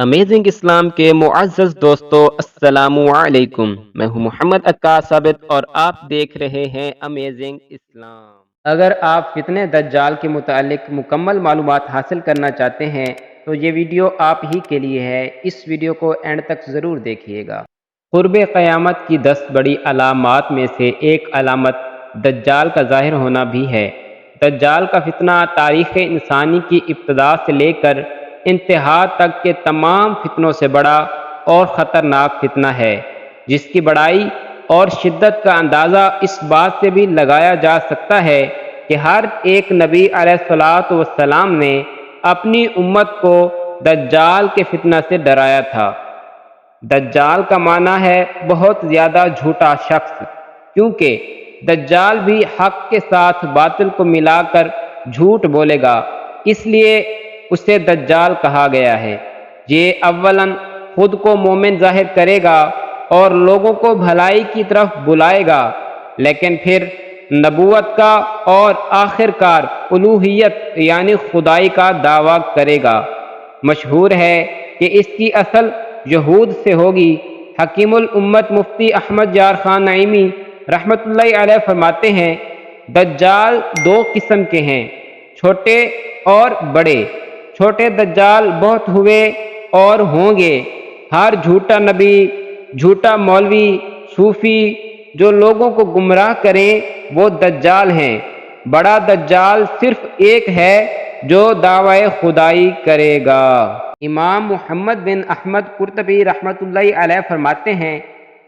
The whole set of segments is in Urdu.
امیزنگ اسلام کے معزز دوستو، السلام علیکم۔ میں ہوں محمد عکاس ثابت اور آپ دیکھ رہے ہیں امیزنگ اسلام۔ اگر آپ فتنہ دجال کے متعلق مکمل معلومات حاصل کرنا چاہتے ہیں تو یہ ویڈیو آپ ہی کے لیے ہے۔ اس ویڈیو کو اینڈ تک ضرور دیکھیے گا۔ قرب قیامت کی 10 بڑی علامات میں سے ایک علامت دجال کا ظاہر ہونا بھی ہے۔ دجال کا فتنہ تاریخ انسانی کی ابتدا سے لے کر انتہا تک کے تمام فتنوں سے بڑا اور خطرناک فتنہ ہے، جس کی بڑائی اور شدت کا اندازہ اس بات سے بھی لگایا جا سکتا ہے کہ ہر ایک نبی علیہ الصلوۃ والسلام نے اپنی امت کو دجال کے فتنہ سے ڈرایا تھا۔ دجال کا معنی ہے بہت زیادہ جھوٹا شخص، کیونکہ دجال بھی حق کے ساتھ باطل کو ملا کر جھوٹ بولے گا، اس لیے اسے دجال کہا گیا ہے۔ یہ اولاً خود کو مومن ظاہر کرے گا اور لوگوں کو بھلائی کی طرف بلائے گا، لیکن پھر نبوت کا اور آخر کار الوہیت یعنی خدائی کا دعویٰ کرے گا۔ مشہور ہے کہ اس کی اصل یہود سے ہوگی۔ حکیم الامت مفتی احمد یار خان نعیمی رحمۃ اللہ علیہ فرماتے ہیں، دجال دو قسم کے ہیں، چھوٹے اور بڑے۔ چھوٹے دجال بہت ہوئے اور ہوں گے۔ ہر جھوٹا نبی، جھوٹا مولوی، صوفی جو لوگوں کو گمراہ کریں وہ دجال ہیں۔ بڑا دجال صرف ایک ہے جو دعوی خدائی کرے گا۔ امام محمد بن احمد قرطبی رحمۃ اللہ علیہ فرماتے ہیں،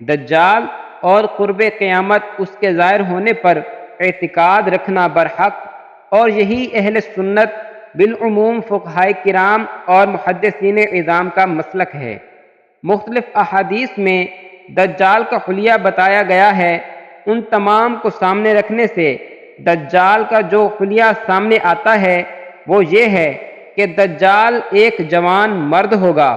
دجال اور قرب قیامت اس کے ظاہر ہونے پر اعتقاد رکھنا برحق، اور یہی اہل سنت بالعموم فقہائے کرام اور محدثین اعظام کا مسلک ہے۔ مختلف احادیث میں دجال کا حلیہ بتایا گیا ہے۔ ان تمام کو سامنے رکھنے سے دجال کا جو حلیہ سامنے آتا ہے وہ یہ ہے کہ دجال ایک جوان مرد ہوگا،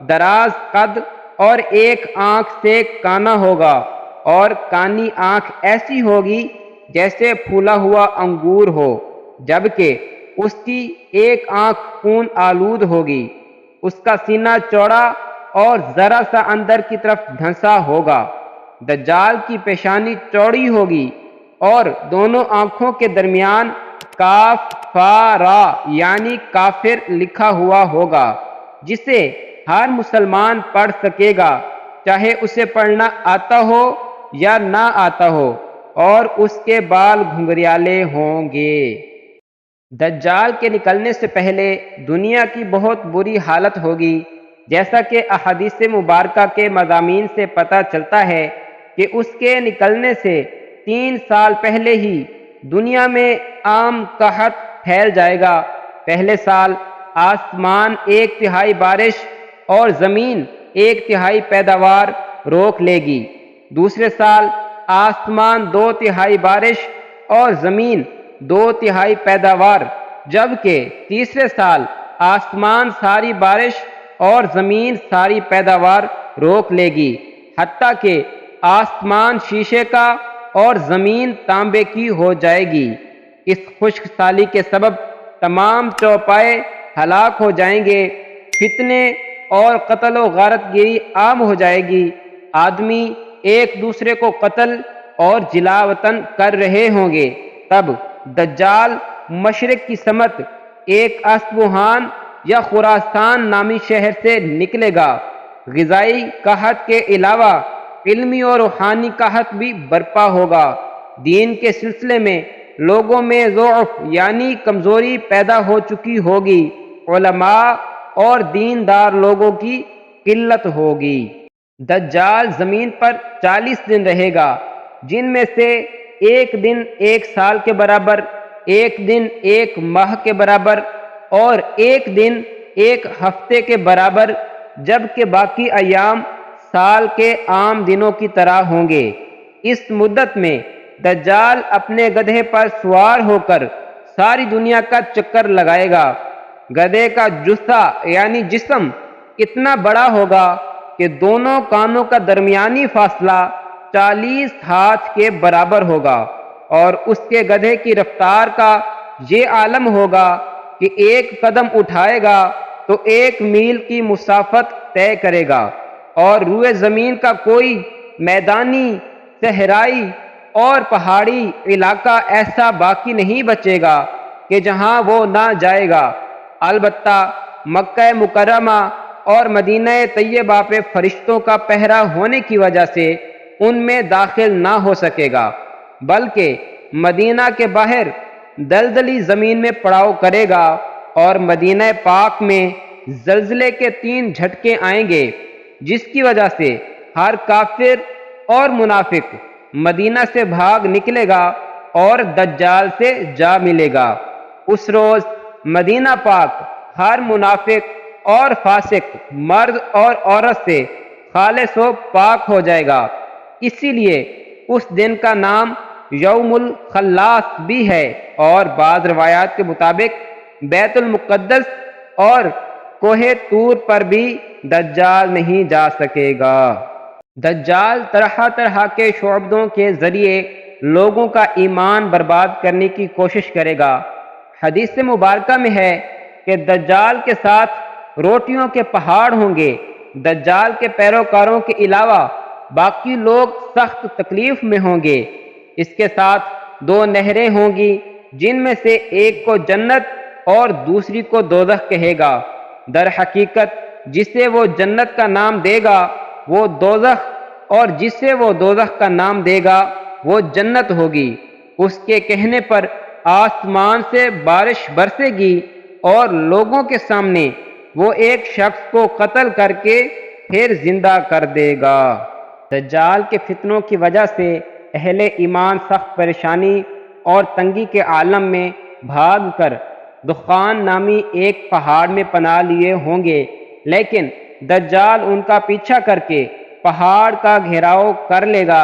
دراز قد اور ایک آنکھ سے کانا ہوگا، اور کانی آنکھ ایسی ہوگی جیسے پھولا ہوا انگور ہو، جبکہ اس کی ایک آنکھ خون آلود ہوگی۔ اس کا سینہ چوڑا اور ذرا سا اندر کی طرف دھنسا ہوگا۔ دجال کی پیشانی چوڑی ہوگی اور دونوں آنکھوں کے درمیان کاف فا را یعنی کافر لکھا ہوا ہوگا، جسے ہر مسلمان پڑھ سکے گا، چاہے اسے پڑھنا آتا ہو یا نہ آتا ہو، اور اس کے بال گھنگریالے ہوں گے۔ دجال کے نکلنے سے پہلے دنیا کی بہت بری حالت ہوگی، جیسا کہ احادیث مبارکہ کے مضامین سے پتہ چلتا ہے کہ اس کے نکلنے سے 3 سال پہلے ہی دنیا میں عام قحط پھیل جائے گا۔ پہلے سال آسمان 1/3 بارش اور زمین 1/3 پیداوار روک لے گی۔ دوسرے سال آسمان 2/3 بارش اور زمین 2/3 پیداوار، جبکہ تیسرے سال آسمان ساری بارش اور زمین ساری پیداوار روک لے گی، حتیٰ کہ آسمان شیشے کا اور زمین تانبے کی ہو جائے گی۔ اس خشک سالی کے سبب تمام چوپائے ہلاک ہو جائیں گے، فتنے اور قتل و غارت گیری عام ہو جائے گی، آدمی ایک دوسرے کو قتل اور جلا وطن کر رہے ہوں گے۔ تب دجال مشرق کی سمت ایک اسبوہان یا خراسان نامی شہر سے نکلے گا۔ غذائی قحط کے علاوہ علمی اور روحانی قحط بھی برپا ہوگا۔ دین کے سلسلے میں لوگوں میں ضعف یعنی کمزوری پیدا ہو چکی ہوگی، علماء اور دیندار لوگوں کی قلت ہوگی۔ دجال زمین پر 40 دن رہے گا، جن میں سے ایک دن 1 سال کے برابر، ایک دن 1 ماہ کے برابر اور ایک دن 1 ہفتے کے برابر، جبکہ باقی ایام سال کے عام دنوں کی طرح ہوں گے۔ اس مدت میں دجال اپنے گدھے پر سوار ہو کر ساری دنیا کا چکر لگائے گا۔ گدھے کا جثہ یعنی جسم اتنا بڑا ہوگا کہ دونوں کانوں کا درمیانی فاصلہ 40 ہاتھ کے برابر ہوگا، اور اس کے گدھے کی رفتار کا یہ عالم ہوگا کہ ایک قدم اٹھائے گا تو 1 میل کی مسافت طے کرے گا، اور روئے زمین کا کوئی میدانی، صحرائی اور پہاڑی علاقہ ایسا باقی نہیں بچے گا کہ جہاں وہ نہ جائے گا۔ البتہ مکہ مکرمہ اور مدینہ طیبہ پہ فرشتوں کا پہرا ہونے کی وجہ سے ان میں داخل نہ ہو سکے گا، بلکہ مدینہ کے باہر دلدلی زمین میں پڑاؤ کرے گا، اور مدینہ پاک میں زلزلے کے 3 جھٹکے آئیں گے، جس کی وجہ سے ہر کافر اور منافق مدینہ سے بھاگ نکلے گا اور دجال سے جا ملے گا۔ اس روز مدینہ پاک ہر منافق اور فاسق مرد اور عورت سے خالص و پاک ہو جائے گا۔ اسی لیے اس دن کا نام یوم الخلاص بھی ہے، اور بعض روایات کے مطابق بیت المقدس اور کوہ طور پر بھی دجال نہیں جا سکے گا۔ دجال طرح طرح کے شعبدوں کے ذریعے لوگوں کا ایمان برباد کرنے کی کوشش کرے گا۔ حدیث مبارکہ میں ہے کہ دجال کے ساتھ روٹیوں کے پہاڑ ہوں گے۔ دجال کے پیروکاروں کے علاوہ باقی لوگ سخت تکلیف میں ہوں گے۔ اس کے ساتھ 2 نہریں ہوں گی، جن میں سے ایک کو جنت اور دوسری کو دوزخ کہے گا۔ در حقیقت جسے وہ جنت کا نام دے گا وہ دوزخ، اور جسے وہ دوزخ کا نام دے گا وہ جنت ہوگی۔ اس کے کہنے پر آسمان سے بارش برسے گی، اور لوگوں کے سامنے وہ ایک شخص کو قتل کر کے پھر زندہ کر دے گا۔ دجال کے فتنوں کی وجہ سے اہل ایمان سخت پریشانی اور تنگی کے عالم میں بھاگ کر دخان نامی ایک پہاڑ میں پناہ لیے ہوں گے، لیکن دجال ان کا پیچھا کر کے پہاڑ کا گھیراؤ کر لے گا۔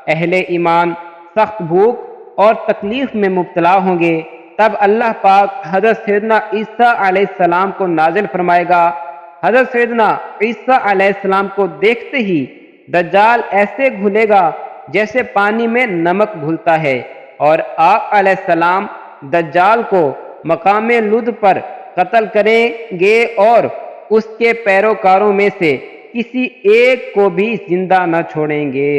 اہل ایمان سخت بھوک اور تکلیف میں مبتلا ہوں گے۔ تب اللہ پاک حضرت سیدنا عیسیٰ علیہ السلام کو نازل فرمائے گا۔ حضرت سیدنا عیسیٰ علیہ السلام کو دیکھتے ہی دجال ایسے گھلے گا جیسے پانی میں نمک گھلتا ہے، اور آپ علیہ السلام دجال کو مقام لد پر قتل کریں گے، اور اس کے پیروکاروں میں سے کسی ایک کو بھی زندہ نہ چھوڑیں گے۔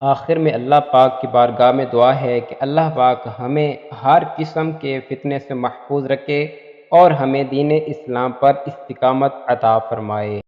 آخر میں اللہ پاک کی بارگاہ میں دعا ہے کہ اللہ پاک ہمیں ہر قسم کے فتنے سے محفوظ رکھے، اور ہمیں دین اسلام پر استقامت عطا فرمائے۔